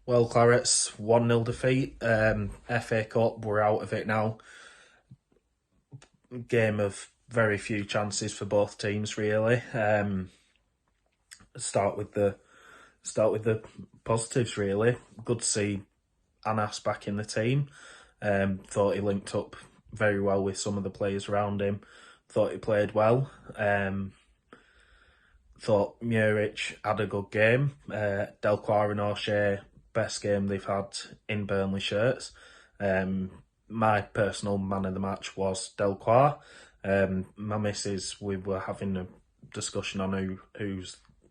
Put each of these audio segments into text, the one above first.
Well, Clarets, 1-0 defeat. FA Cup, we're out of it now. Game of very few chances for both teams, really. Start with the start with the positives, really. Good to see Anas back in the team. Thought he linked up very well with some of the players around him. Thought he played well. Thought Muric had a good game. Delquar and O'Shea, best game they've had in Burnley shirts. My personal man of the match was Delquar. My missus, we were having a discussion on who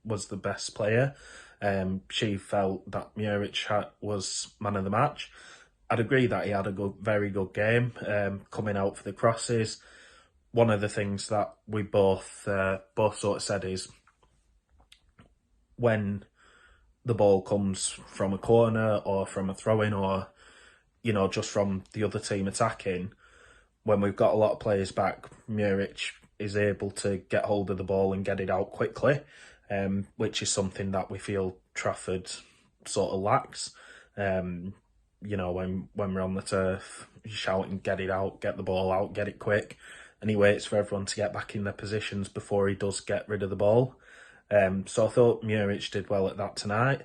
was the best player. She felt that Muric was man of the match. I'd agree that he had a very good game, coming out for the crosses. One of the things that we both sort of said is when the ball comes from a corner or from a throw-in or, just from the other team attacking, when we've got a lot of players back, Muric is able to get hold of the ball and get it out quickly, which is something that we feel Trafford sort of lacks. When we're on the turf, shouting, get it out, get the ball out, get it quick, and he waits for everyone to get back in their positions before he does get rid of the ball. So I thought Muric did well at that tonight.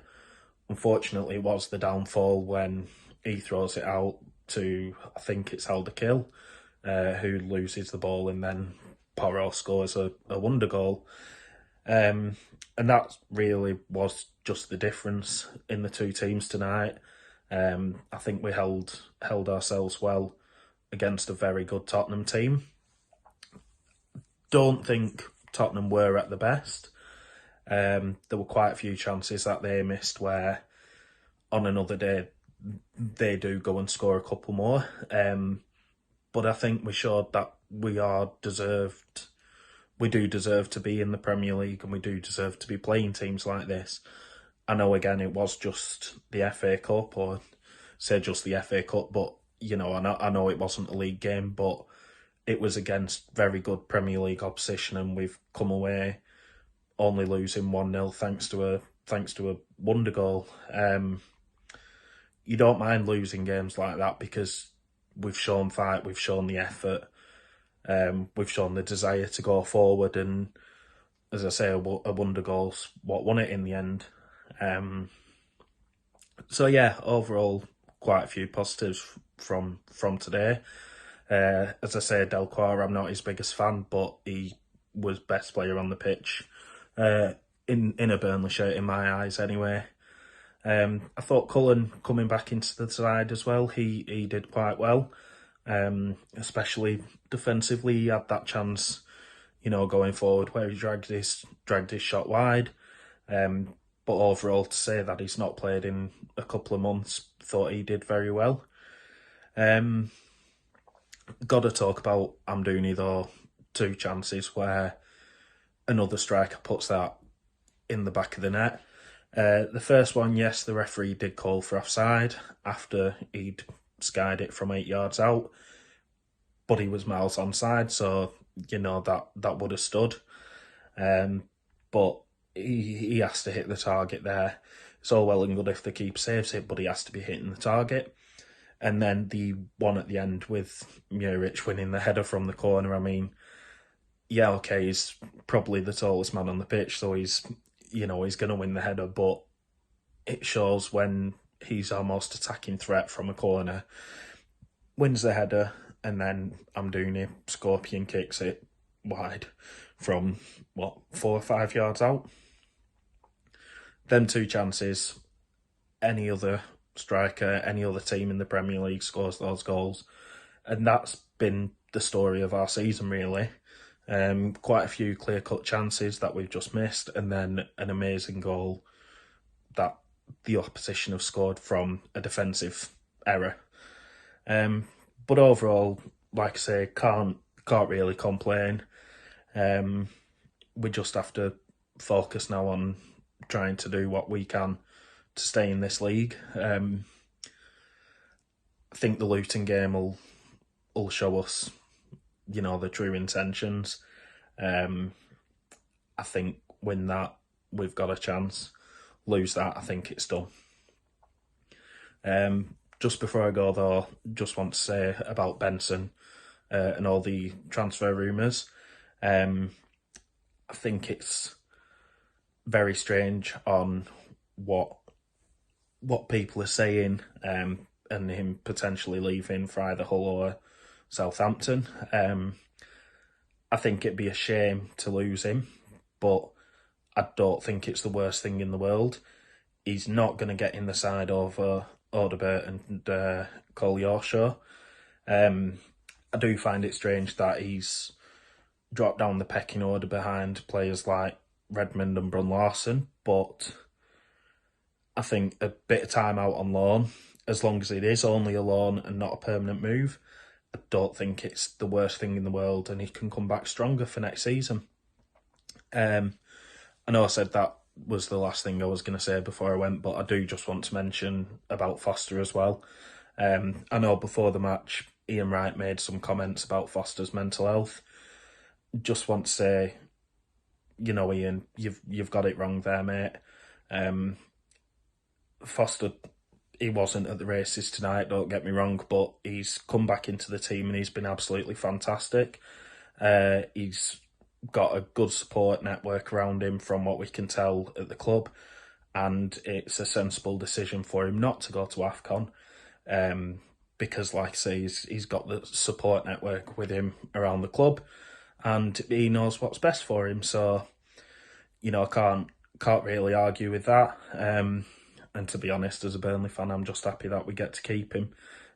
Unfortunately, it was the downfall when he throws it out to, I think it's Alderkill, who loses the ball, and then Porro scores a wonder goal. And that really was just the difference in the two teams tonight. I think we held ourselves well against a very good Tottenham team. Don't think Tottenham were at the best. There were quite a few chances that they missed where on another day they do go and score a couple more. But I think we showed that we do deserve to be in the Premier League, and we do deserve to be playing teams like this. I know, again, it was just the FA Cup, or say just the FA Cup, but I know it wasn't a league game, but it was against very good Premier League opposition, and we've come away only losing 1-0 thanks to a wonder goal. You don't mind losing games like that because we've shown fight, we've shown the effort, we've shown the desire to go forward, and as I say, a wonder goal's what won it in the end. So yeah, overall, quite a few positives from today. As I say, Delquar, I'm not his biggest fan, but he was best player on the pitch. In a Burnley shirt, in my eyes, anyway. I thought Cullen coming back into the side as well. He did quite well, especially defensively. He had that chance, going forward where he dragged his shot wide. But overall, to say that he's not played in a couple of months, thought he did very well. Got to talk about Amdouni though. Two chances where another striker puts that in the back of the net. The first one, yes, the referee did call for offside after he'd skied it from 8 yards out, but he was miles onside, so that would have stood. But he has to hit the target there. It's all well and good if the keeper saves it, but he has to be hitting the target. And then the one at the end with Muric winning the header from the corner, I mean, yeah, okay, he's probably the tallest man on the pitch, so he's going to win the header, but it shows when he's our most attacking threat from a corner, wins the header, and then Amdouni scorpion kicks it wide from, 4 or 5 yards out. Them two chances, any other striker, any other team in the Premier League scores those goals, and that's been the story of our season, really. Quite a few clear-cut chances that we've just missed, and then an amazing goal that the opposition have scored from a defensive error. But overall, like I say, can't really complain. We just have to focus now on trying to do what we can to stay in this league. I think the Luton game will show us, the true intentions. I think win that, we've got a chance. Lose that, I think it's done. Just before I go though, just want to say about Benson and all the transfer rumours. I think it's very strange on what people are saying, and him potentially leaving for either Hull or Southampton. I think it'd be a shame to lose him, but I don't think it's the worst thing in the world. He's not going to get in the side over Odebert and Cole Yarshaw. I do find it strange that he's dropped down the pecking order behind players like Redmond and Brun Larson, but I think a bit of time out on loan, as long as it is only a loan and not a permanent move, I don't think it's the worst thing in the world, and he can come back stronger for next season. I know I said that was the last thing I was going to say before I went, but I do just want to mention about Foster as well. I know before the match, Ian Wright made some comments about Foster's mental health. Just want to say, Ian, you've got it wrong there, mate. Foster, he wasn't at the races tonight, don't get me wrong, but he's come back into the team and he's been absolutely fantastic. He's got a good support network around him from what we can tell at the club, and it's a sensible decision for him not to go to AFCON, because like I say, he's got the support network with him around the club and he knows what's best for him. So, I can't really argue with that. And to be honest, as a Burnley fan, I'm just happy that we get to keep him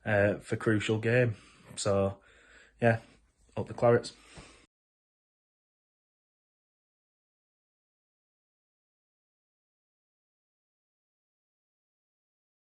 for crucial game. So, yeah, up the Clarets.